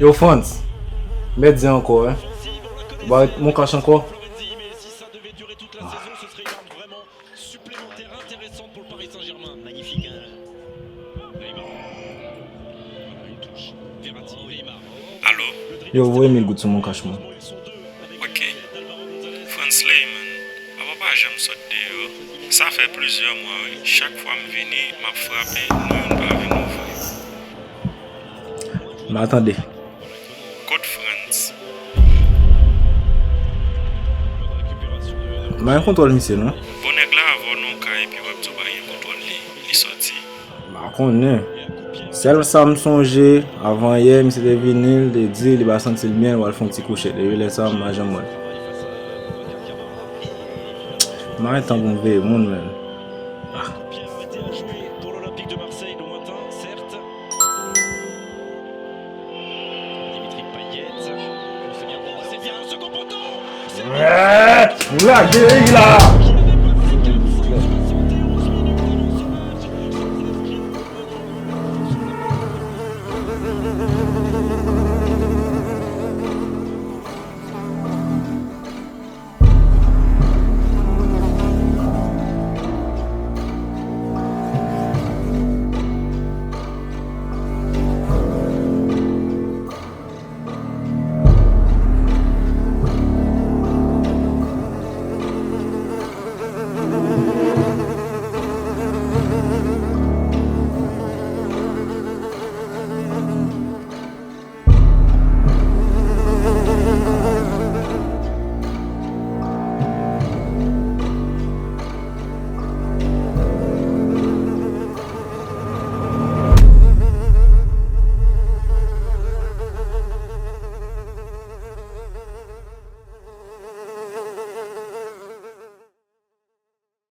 Yo, France, mets-y encore, hein. Bah, mon cache encore. Mais si ça devait durer toute la saison, ce serait une arme vraiment supplémentaire intéressante pour le Paris Saint-Germain. Magnifique, hein. Neymar. Voilà, une touche. Verratti, Neymar. Allô? Yo, vous voyez 1000 gouttes sur mon cache, moi. Ils sont deux avec Ok. Alvaro González. France Lehman, papa, j'aime ça de ça fait plusieurs mois. Oui. Chaque fois que je viens, m'a frappé, nous pas avec nous. Mais attendez. Code France. Mais un contrôle, monsieur, non? Bon nèg là avant non ka et puis web to ba yon contrôle li sorti. Bah, qu'on est. Celle ça me songeait avant hier, monsieur de vinyle, de dire, il va sentir le bien, il va faire un petit coucher. De laisser ça, ma jambe. Mais attends, vous me voyez, mon même. Pierre a été à jouer pour l'Olympique de Marseille, lointain, certes. Dimitri Payet. C'est bien, bon, c'est bien, le second poteau. Là, là!